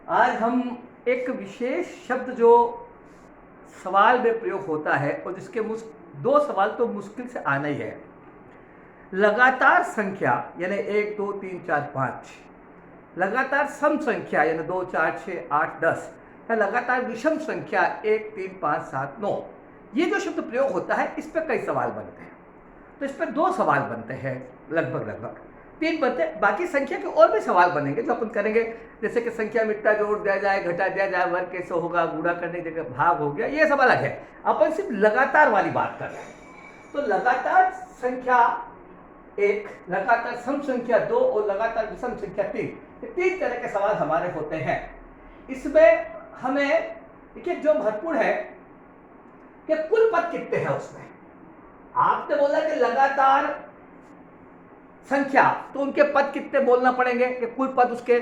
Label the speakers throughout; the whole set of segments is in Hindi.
Speaker 1: आज हम एक विशेष शब्द जो सवाल में प्रयोग होता है और जिसके दो सवाल तो मुश्किल से आना ही है। लगातार संख्या यानी 1 2 3 4 5, लगातार सम संख्या यानी 2 4 6 8 10, या लगातार विषम संख्या 1 3 5 7 9, ये जो शब्द प्रयोग होता है इस पर कई सवाल बनते हैं। तो इस पर दो सवाल बनते हैं, लगभग तीन बनते हैं। बाकी संख्या के और भी सवाल बनेंगे जो अपन करेंगे, जैसे कि संख्या में इतना जोड़ दिया जाए, घटा दिया जाए, वर्ग कैसे होगा, गुणा करने की जगह भाग हो गया, ये सब अलग है। अपन सिर्फ लगातार वाली बात कर रहे हैं। तो लगातार संख्या 1, लगातार सम संख्या 2 और लगातार विषम संख्या 3, ये 3 तरह के सवाल हमारे होते हैं। इसमें हमें देखिए जो महत्वपूर्ण है कि कुल पद कितने हैं उसमें। आपने बोला कि लगातार संख्या, तो उनके पद कितने बोलना पड़ेंगे कि कुल पद उसके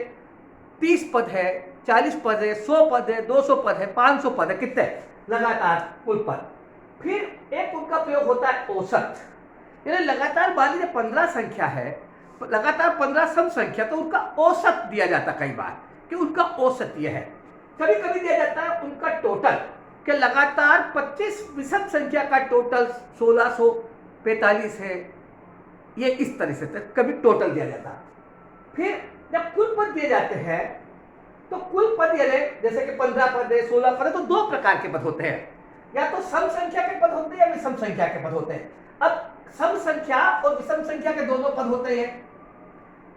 Speaker 1: 30 पद है, 40 पद है, 100 पद है, 200 पद है, 500 पद है, कितने लगातार कुल पद। फिर एक उनका प्रयोग होता है औसत, यानी लगातार मान लीजिए 15 संख्या है, लगातार 15 सम संख्या, तो उनका औसत दिया जाता कई बार कि उनका औसत यह है। कभी कभी दिया जाता है उनका टोटल, कि लगातार 25 विषम संख्या का टोटल 1645 है, ये इस तरह से कभी टोटल दिया जाता है। फिर जब कुल पद दिए जाते हैं तो कुल पद यानी जैसे कि 15 पद है, 16 पद है, तो दो प्रकार के पद होते हैं, या तो सम संख्या के पद होते हैं या विषम संख्या के पद होते हैं। अब सम संख्या और विषम संख्या के दोनों पद होते हैं,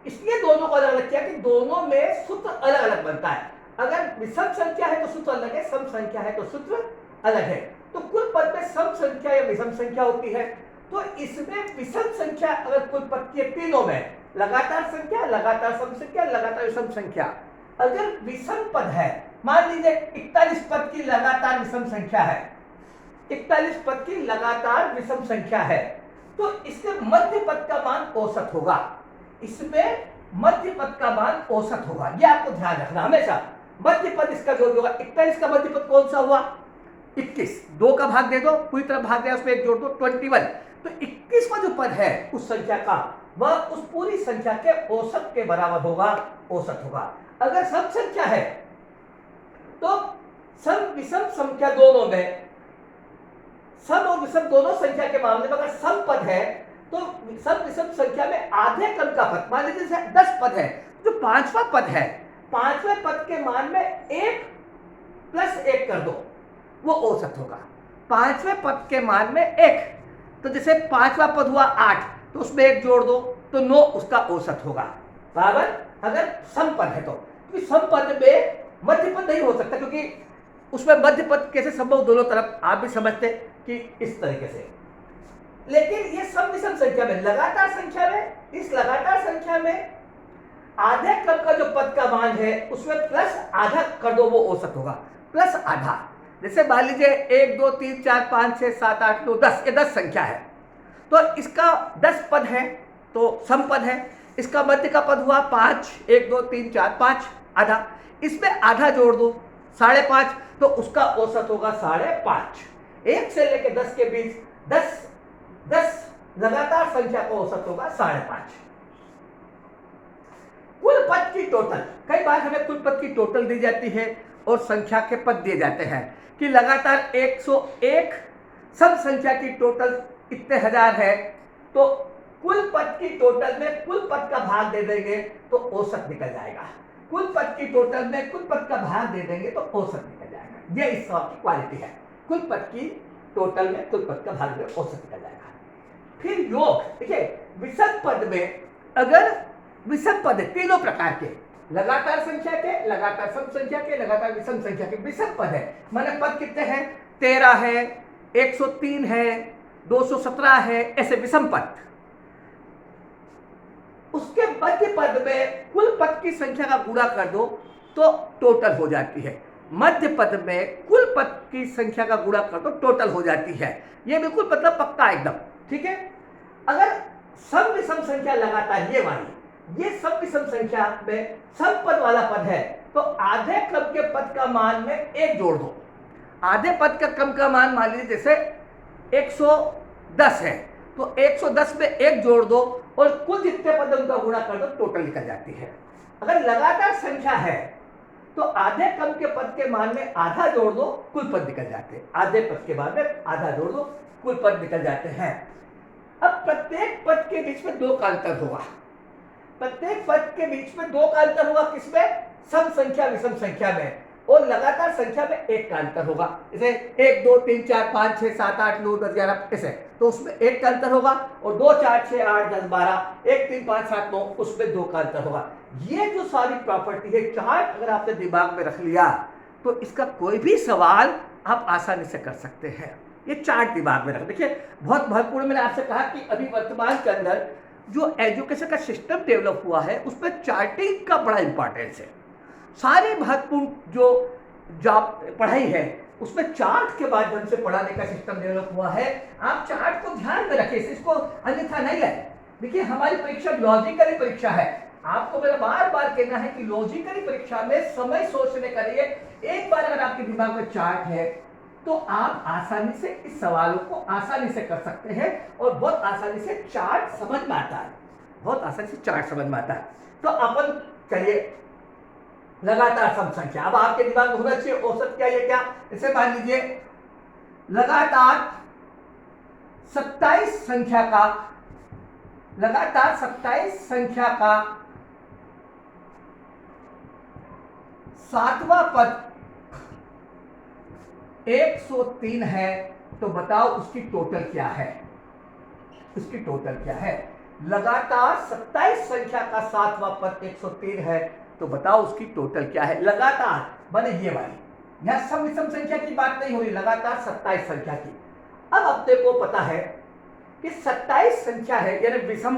Speaker 1: इसलिए दोनों को अलग अलग किया कि दोनों में सूत्र अलग अलग बनता है। अगर विषम संख्या है तो सूत्र अलग है, सम संख्या है तो सूत्र अलग है। तो कुल पद में सम संख्या या विषम संख्या होती है। तो इसमें विषम संख्या अगर कुल पद के तीनों में लगातार संख्या, लगातार सम संख्या, लगातार विषम संख्या, अगर विषम पद है, मान लीजिए 41 पद की लगातार विषम संख्या है, 41 पद की लगातार विषम संख्या है, तो इसके मध्य पद का मान औसत होगा। इसमें मध्य पद का मान औसत होगा, यह आपको ध्यान रखना हमेशा। मध्य पद इसका जो होगा, 41 का मध्य पद कौन सा हुआ 21, 2 का भाग दे दो, पूरी तरह भाग दिया, उसमें 1 जोड़ दो 21। तो 21वां जो पद है उस संख्या का, वह उस पूरी संख्या के औसत के बराबर होगा, औसत होगा। अगर सम संख्या है तो सम विषम संख्या दोनों में, सम और विषम दोनों संख्या के मामले में अगर सम पद है तो सम विषम संख्या में आधे क्रम का पद, मान लीजिए 10 पद है, जो 5वां पद है, 5वें पद के मान में 1 + 1 कर दो, वो औसत होगा। 5वें पद के मान में 1, तो जैसे 5वां पद हुआ 8, तो उसमें 1 जोड़ दो तो 9 उसका औसत होगा, बराबर। अगर सम पद है तो, क्योंकि सम पद में मध्य पद नहीं हो सकता, क्योंकि उसमें मध्य पद कैसे संभव, दोनों तरफ आप भी समझते कि इस तरीके से। लेकिन ये सम विषम संख्या में, लगातार संख्या में, इस लगातार संख्या में आधे क्रम का जो पद का मान है उसमें प्लस आधा कर दो, वो औसत होगा, प्लस आधा। जैसे मान लीजिए 1 2 3 4 5 6 7 8 9 10, ये 10 संख्या है, तो इसका 10 पद है तो सम पद है, इसका मध्य का पद हुआ 5, 1 2 3 4 5, आधा, इसमें आधा जोड़ दो 5.5, तो उसका औसत होगा 5.5। 1 से लेकर 10 के बीच 10 लगातार संख्या का औसत होगा 5.5। कुल पद की टोटल, कई बार हमें कुल पद की टोटल दी जाती है और संख्या के पद दिए जाते हैं कि लगातार 101 सब संख्या की टोटल इतने हजार है, तो कुल पद की टोटल में कुल पद का भाग दे देंगे तो औसत निकल जाएगा। कुल पद की टोटल में कुल पद का भाग दे देंगे तो औसत निकल जाएगा। ये इस सवाल की क्वालिटी है, कुल पद की टोटल में कुल पद का भाग दे औसत निकल जाएगा। फिर योग, देखिए विषम पद में अगर विषम पद है तीनों प्रकार के, लगातार संख्या के, लगातार सम संख्या के, लगातार विषम संख्या के विषम पद है, माने पद कितने हैं 13 है, 103 है, 217 है, ऐसे विषम पद। उसके मध्य पद में कुल पद की संख्या का गुणा कर दो तो टोटल हो जाती है। मध्य पद में कुल पद की संख्या का गुणा कर दो टोटल हो जाती है। ये बिल्कुल मतलब पक्का एकदम, ठीक है। अगर सम विषम संख्या लगातार ये वाली, ये सम विषम संख्या में सम पद वाला पद है, तो आधे क्रम के पद का मान में 1 जोड़ दो। आधे पद का क्रम का मान मान लीजिए जैसे 110 है, तो 110 में 1 जोड़ दो और कुल जितने पद उनका गुणा कर दो, टोटल निकल जाती है। अगर लगातार संख्या है तो आधे क्रम के पद के मान में आधा जोड़ दो, कुल पद निकल जाते हैं। आधे पद के मान में आधा जोड़ दो, कुल पद निकल जाते हैं। अब प्रत्येक पद के बीच में दो का अंतर होगा। प्रत्येक पद के बीच में दो का अंतर होगा, किसमें? सम संख्या विषम संख्या में, और लगातार संख्या में एक का अंतर होगा। जैसे 1 2 3 4 5 6 7 8 9 10 11 ऐसे, तो उसमें एक का अंतर होगा। और 2 4 6 8 10 12 1 3 5 7 9 उसमें दो का अंतर होगा। ये जो सारी प्रॉपर्टी है, चार्ट अगर आपने दिमाग में रख लिया तो इसका कोई भी सवाल आप आसानी से कर सकते हैं। ये चार्ट दिमाग में रख, देखिए बहुत महत्वपूर्ण। मैंने आपसे कहा कि अभी वर्तमान के अंदर जो एजुकेशन का सिस्टम डेवलप हुआ है उसमें चार्टिंग का बड़ा इंपॉर्टेंस है। सारी महत्वपूर्ण जो पढ़ाई है उसमें चार्ट के माध्यम से पढ़ाने का सिस्टम डेवलप हुआ है। आप चार्ट को ध्यान में रखें, इसको अन्यथा नहीं लें। देखिए हमारी परीक्षा लॉजिकली परीक्षा है। आपको मेरा बार बार कहना है कि लॉजिकली परीक्षा में समय सोचने के लिए एक बार अगर आपके दिमाग में चार्ट है तो आप आसानी से इस सवालों को आसानी से कर सकते हैं और बहुत आसानी से चार्ट समझ में आता है, बहुत आसानी से चार्ट समझ में आता है। तो अपन चलिए लगातार सम संख्या, अब आपके दिमाग में होना चाहिए औसत क्या है क्या। इसे मान लीजिए लगातार 27 संख्या का, लगातार 27 संख्या का 7वां पद 103 है, तो बताओ उसकी टोटल क्या है? उसकी टोटल क्या है? लगातार 27 संख्या का 7वां पद 103 है, तो बताओ उसकी टोटल क्या है? लगातार बने ये वाली, यहां सम विषम संख्या की बात नहीं हो रही, लगातार 27 संख्या की। अब अपने को पता है कि 27 संख्या है यानी विषम,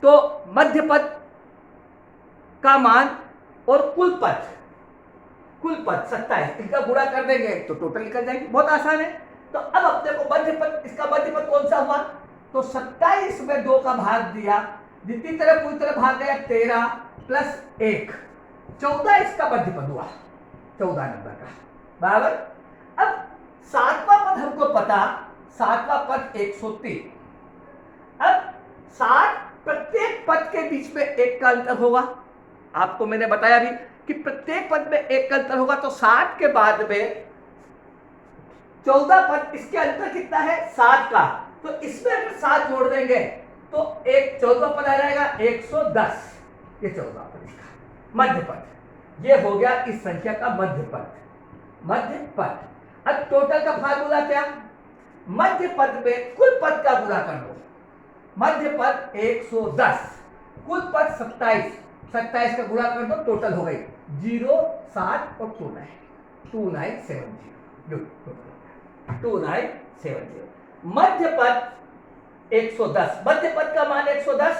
Speaker 1: तो मध्य पद का मान और कुल पद 27 इनका गुणा कर देंगे तो टोटल निकल जाएगी। बहुत आसान है। तो अब अपने को मध्य पद, इसका मध्य पद कौन सा हुआ? तो 27 में 2 का भाग दिया, जितनी तरह पूरी तरह भाग गया 13 प्लस 1 14 इसका मध्य पद हुआ, 14 नंबर का, बराबर। अब 7वां पद हमको पता, 7वां पद 103। अब 7 प्रत्येक पद के बीच में एक का अंतर होगा। आपको मैंने बताया भी कि प्रत्येक पद में एक का अंतर होगा, तो 7 के बाद में 14 पद, इसके अंतर कितना है? 7 का। तो इसमें अगर 7 जोड़ देंगे तो एक 14 पद आ जाएगा 110। ये 14 पद इसका मध्य पद, ये हो गया इस संख्या का मध्य पद। मध्य पद। अब टोटल का फार्मूला क्या? मध्य पद में कुल पद का गुणा कर दो। मध्य पद 110, कुल पद 27, 27 का गुणा कर दो, टोटल हो गई 0 7 और 2970। 2970। मध्य पद 110, मध्य पद का मान 110,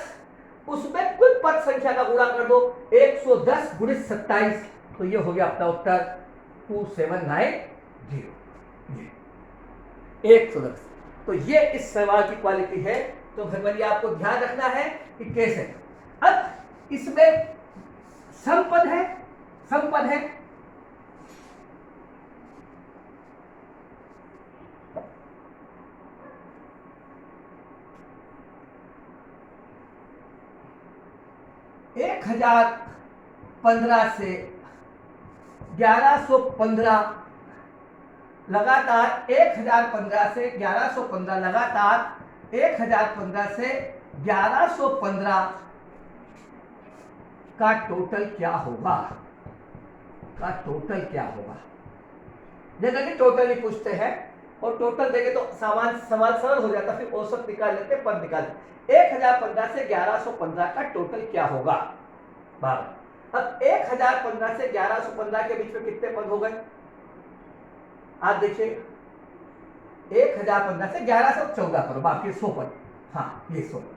Speaker 1: उसमें कुल पद संख्या का गुणा कर दो 110 गुणित 27, तो ये हो गया अपना उत्तर 2790। 110। तो ये इस सवाल की क्वालिटी है। तो भगवान आपको ध्यान रखना है कि कैसे। अब इसमें समपद है, समपद है, एक 1015 से 1115 लगातार, 1015 से 1115 लगातार, 1015 से 1115 का टोटल क्या होगा? का टोटल क्या होगा? जनरली टोटल ही पूछते हैं और टोटल देंगे तो सवाल सरल हो जाता, फिर औसत निकाल लेते, पद निकाल लेते। 1015 से 1115 का टोटल क्या होगा? अब 1015 से 1115 के बीच में कितने पद हो गए? आप देखिए 1015 से 1114 करो, बाकी 100 पद। हाँ, ये 100 पद।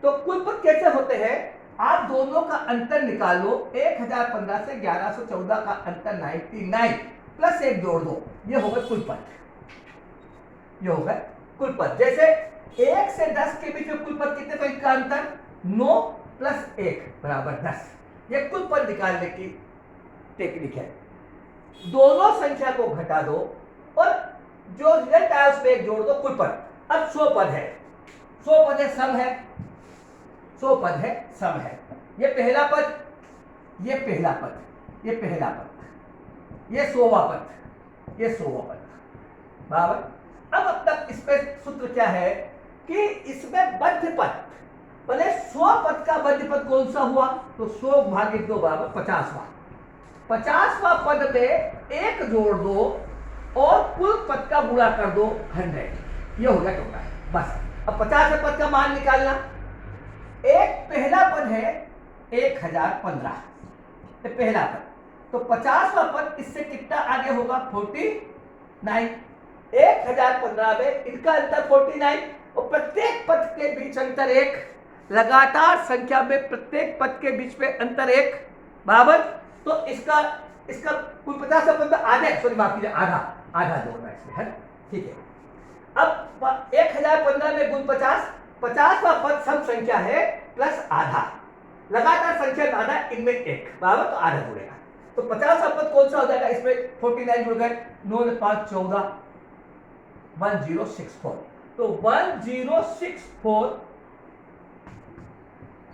Speaker 1: तो कुल पद कैसे होते हैं? आप दोनों का अंतर निकाल लो। 1015 से 1114 का अंतर 99 प्लस 1 जोड़ दो, ये होगा कुल पद। ये होगा कुल पद। जैसे 1 से 10 के बीच में कुल पद कितने, तो इनका अंतर 9 प्लस 1 बराबर 10। ये कुल पद निकालने की टेक्निक है। दोनों संख्या को घटा दो और जो रिजल्ट आया उसमें 1 जोड़ दो, कुल पद। अब 100 पद है, 100 पद है, सम है, 100 पद है, सम है। ये पहला पद, ये पहला पद, ये पहला पद, ये 100वां पद, ये 100वां पद, बराबर। अब तक इसमें सूत्र क्या है कि इसमें मध्य पद, बोले 100 पद का मध्य पद कौन सा हुआ, तो 100 भागे 2 बराबर 50वां। 50वां पद में एक जोड़ दो और कुल पद का गुणा कर दो 100, ये हो गया टोटल। बस अब 50वें पद का मान निकालना। एक पहला पद है 1015, ये पहला पद, तो 50वां पद इससे कितना आगे होगा 49। 1015 में इनका अंतर 49 और प्रत्येक पद के बीच अंतर 1, लगातार संख्या में प्रत्येक पद के बीच में अंतर 1, बराबर। तो इसका कुल 50 पद में आधे, सॉरी माफ कीजिए, आधा जोड़ना इसमें है, ठीक है। अब 1015 में गुण 50, 50वां पद सम संख्या है प्लस आधा, लगातार संख्या में आधा, इनमें 1, बराबर, तो आधा जुड़ेगा। तो 50वां पद कौन सा हो जाएगा, इसमें 49 जुड़ गए, 9 5 14, 1064, तो 1064,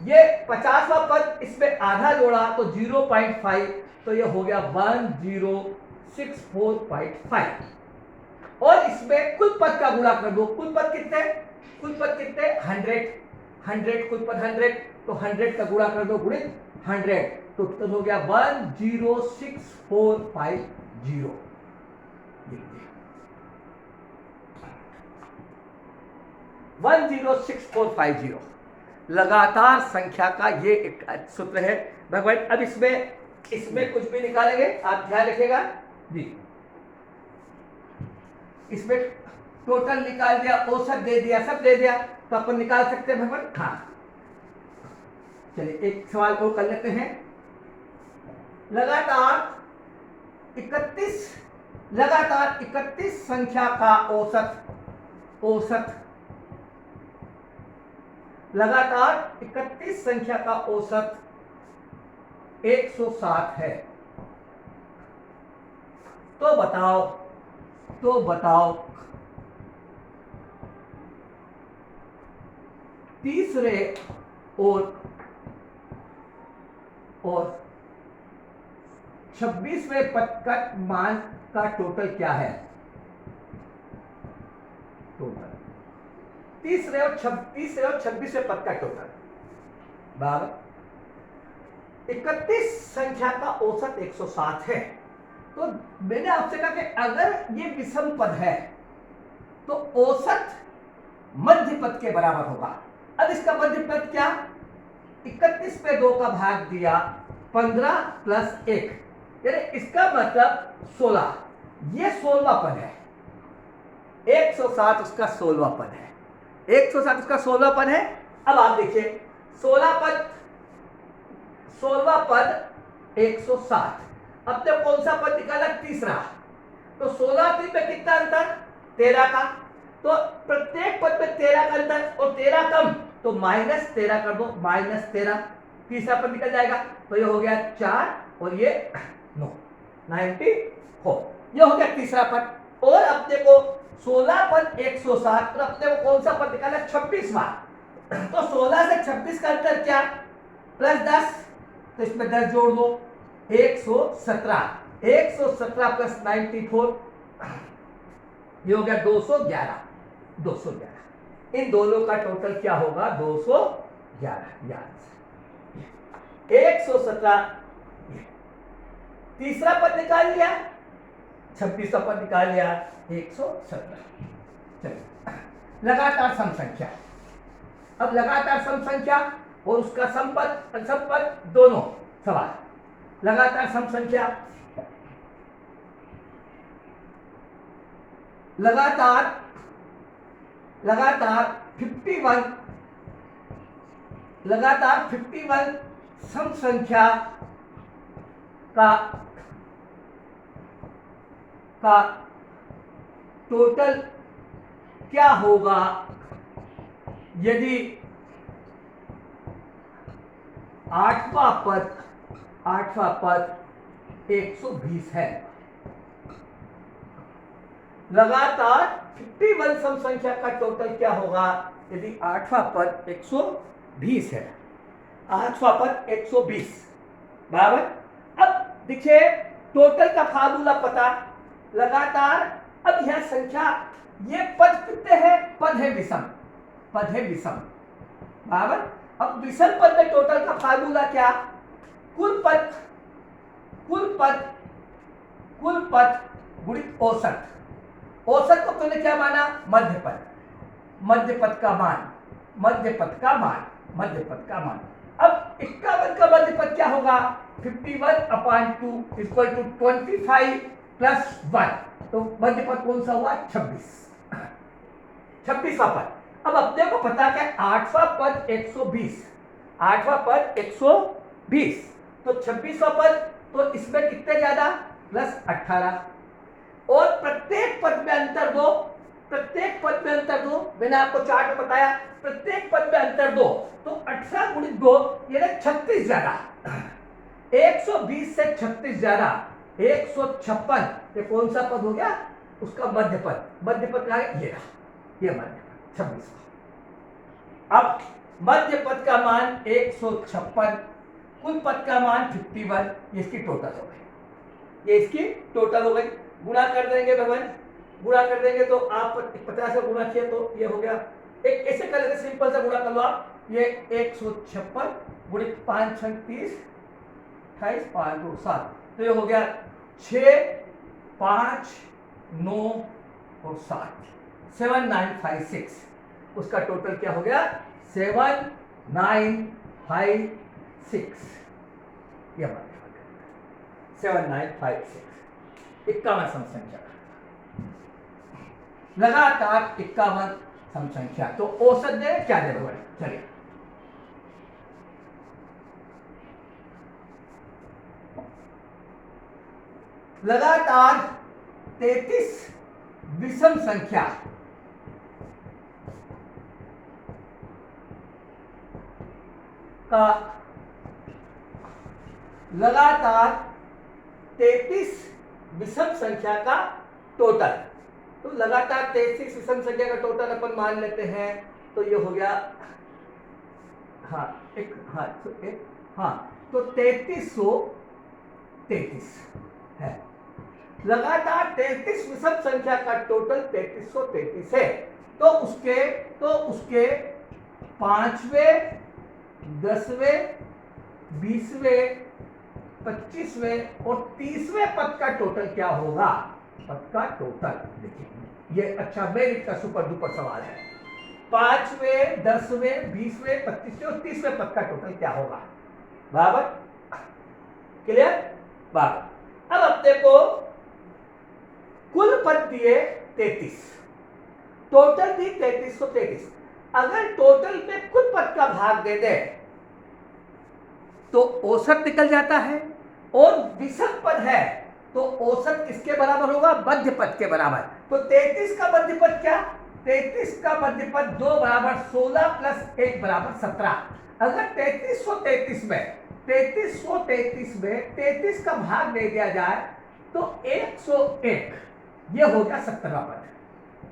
Speaker 1: ये 50वां पद इसमें आधा जोड़ा तो 0.5, तो ये हो गया 1064.5, और इसमें कुल पद का गुणा कर दो। कुल पद कितने 100 कुल पद 100, तो 100 का गुणा कर दो गुणित 100, तो टोटल हो गया 106450। 106450 लगातार संख्या का ये एक सूत्र है भगवान। अब इसमें कुछ भी निकालेंगे, आप ध्यान रखिएगा जी। इसमें टोटल निकाल दिया, औसत दे दिया, सब दे दिया, तो अपन निकाल सकते हैं भगवान। हाँ, चलिए एक सवाल और कर लेते हैं। लगातार 31 संख्या का औसत लगातार 31 संख्या का औसत 107 है, तो बताओ तीसरे और 26वें पद का मान का टोटल क्या है। टोटल तीसरे और 26वें पद का टोटल, बराबर। 31 संख्या का औसत 107 है, तो मैंने आपसे कहा कि अगर ये विषम पद है तो औसत मध्य पद के बराबर होगा। अब इसका मध्य पद क्या, 31 पे 2 का भाग दिया, 15 प्लस 1, यानी इसका मतलब 16, ये 16वां पद है। 107 उसका 16वां पद है, 107 उसका 16वां पद है। अब आप देखिए 16वां पद 107, अब तो कौन सा पद निकाला, तीसरा, तो 16 3 में कितना अंतर, 13 का, तो प्रत्येक पद में 13 का अंतर, और 13 कम तो -13 कर दो, -13, तीसरा पद निकल जाएगा, तो ये हो गया 4 और ये 9, 94, ये हो गया तीसरा पद। और अपने को 16 पद 107, और अपने को कौन सा पद निकाला, 26वां, तो 16 से 26 का अंतर क्या, +10, तो इसमें 10 जोड़ दो, 117 प्लस 94, ये हो गया 211। इन दोनों का टोटल क्या होगा, 211। याद 117, तीसरा पद निकाल लिया, 26वां पद निकाल लिया, 117। चलिए लगातार सम संख्या। अब लगातार सम संख्या और उसका समपद दोनों सवाल। लगातार सम संख्या, लगातार 51 सम संख्या का टोटल क्या होगा यदि 8वां पद 120 है। लगातार 51 सम संख्या का टोटल क्या होगा यदि 8वां पद 120 है। 8वां पद 120, बराबर। अब देखिए टोटल का फार्मूला पता, लगातार। अब यह संख्या, ये पद कितने हैं? पद है विषम, पद है विषम, बराबर। अब विषम पद में टोटल का फार्मूला क्या? कुल पद, कुल पद, कुल पद गुणित औसत। औसत को तुमने क्या माना? मध्य पद, मध्य पद का मान, मध्य पद का मान, मध्य पद का मान। अब 51 का मध्य पद क्या होगा? 51/2 इक्वल टू 25 प्लस 1। तो मध्य पद कौन सा हुआ? 26, 26वां पद। अब अपने को पता क्या? 8वां पद 120, 8वां पद 120, तो 26वां पद, तो इसमें कितने ज्यादा? प्लस 18। और प्रत्येक पद में अंतर दो, प्रत्येक पद में अंतर दो। मैंने आपको चार्ट में बताया, प्रत्येक पद में अंतर दो, तो 18 गुणित 2 यानी 36 ज्यादा, 120 से 36 ज्यादा 156। ये कौन सा पद हो गया? उसका मध्य पद। मध्य पद क्या है? ये मध्य पद 26। अब मध्य पद का मान 156, कुल पद का मान 51, ये इसकी टोटल हो गई, ये इसकी टोटल हो गई। गुणा कर देंगे भवन, गुणा कर देंगे तो आप 50 से गुणा किया तो ये हो गया। एक ऐसे कर लेते, सिंपल सा गुणा कर लो आप। ये 156 गुणित 5 6 30, 28 5 2 7, तो ये हो गया 6 5 9 और 7, 7956। उसका टोटल क्या हो गया? 7956। ये हमारे 7956, 51 सम संख्या, लगातार 51 सम संख्या। तो औसत दे क्या दे रहे? चलिए लगातार 33 विषम संख्या का, लगातार 33 विषम संख्या का टोटल। तो लगातार 33 विषम संख्या का टोटल अपन मान लेते हैं, तो ये हो गया, हाँ तो 3333 है। लगातार 33 विषम संख्या का टोटल 3333 है। तो उसके 5वें 10वें 20वें 25वें और 30वें पद का टोटल क्या होगा? पद का टोटल देखिए, ये अच्छा मेरिट का सुपर डुपर सवाल है। 5वें 10वें 20वें 25वें और 30वें पद का टोटल क्या होगा? बराबर, क्लियर? बराबर। अब अपने को कुल पद दिए 33, टोटल दी 3333। अगर टोटल में कुल पद का भाग दे दे तो औसत निकल जाता है, और विषम पद है तो औसत किसके बराबर होगा? मध्य पद के बराबर। तो 33 का मध्य पद क्या? 33 का मध्य पद 2 बराबर 16 प्लस 1 बराबर 17। अगर 3333 में 33 का भाग दे दिया जाए तो 101, ये हो गया 17वां पद,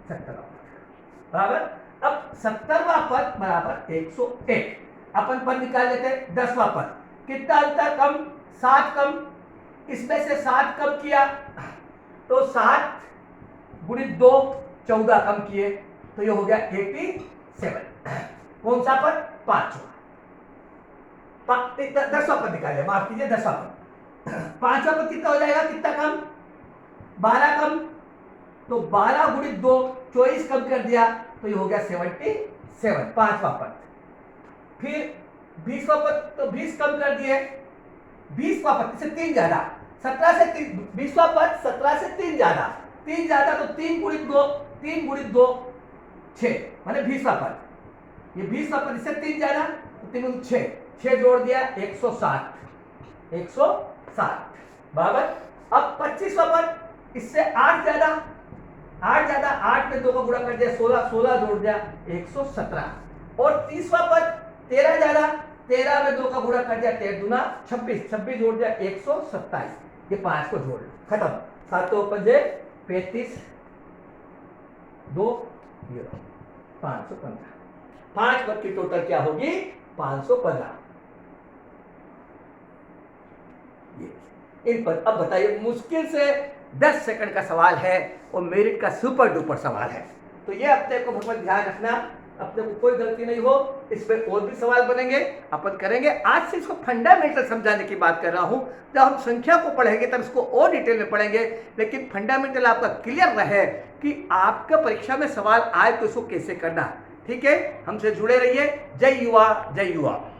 Speaker 1: 17वां पद बराबर। अब 17वां पद बराबर 101, अपन पद निकाल लेते हैं। 10वां पद, कितना अंतर कम? 7 कम, इसमें से 7 कम किया तो 7 गुणित 2 14 कम किए, तो ये हो गया 87। कौन सा पद? 5वां। 10वां पद निकाले, माफ कीजिए 10वां पद। 5वां पद कितना हो जाएगा? कितना कम? 12 कम, तो 12 गुणित 2 24 कम कर दिया, तो ये हो गया 77, 5वां पद। फिर 20वां पद, तो 20 कम कर दिए, 20वां पद से 3 ज्यादा, 17 से 3, 20वां पद 17 से 3 ज्यादा, 3 ज्यादा तो 3 गुणित 2, 3 गुणित 2 6, माने 20वां पद। ये 20वां पद इससे 3 ज्यादा तो 3 गुणित 6, 6 जोड़ दिया 160, 160 बराबर। अब 25वां पद, इससे 8 ज्यादा, 8 ज्यादा, 8 में 2 का गुणा कर दिया 16, 16 जोड़ दिया 117। और 30वां पद 13 ज्यादा, 13 में 2 का गुणा कर दिया 13 दूना 26, 26 जोड़ दिया 127। ये 5 को जोड़ लो, खत्म। 7 पंजे 35, 2 ये 515। 5 पद की टोटल क्या होगी? 515। इन पर। अब बताइए, मुश्किल से 10 सेकंड का सवाल है और मेरिट का सुपर डुपर सवाल है। तो ये अपने को भगवान ध्यान रखना, अपने को कोई गलती नहीं हो। इस पे और भी सवाल बनेंगे, अपन करेंगे। आज से इसको फंडामेंटल समझाने की बात कर रहा हूं। जब हम संख्या को पढ़ेंगे तब इसको और डिटेल में पढ़ेंगे, लेकिन फंडामेंटल आपका क्लियर रहे कि आपका परीक्षा में सवाल आए तो इसको कैसे करना। ठीक है, हमसे जुड़े रहिए। जय युवा, जय युवा।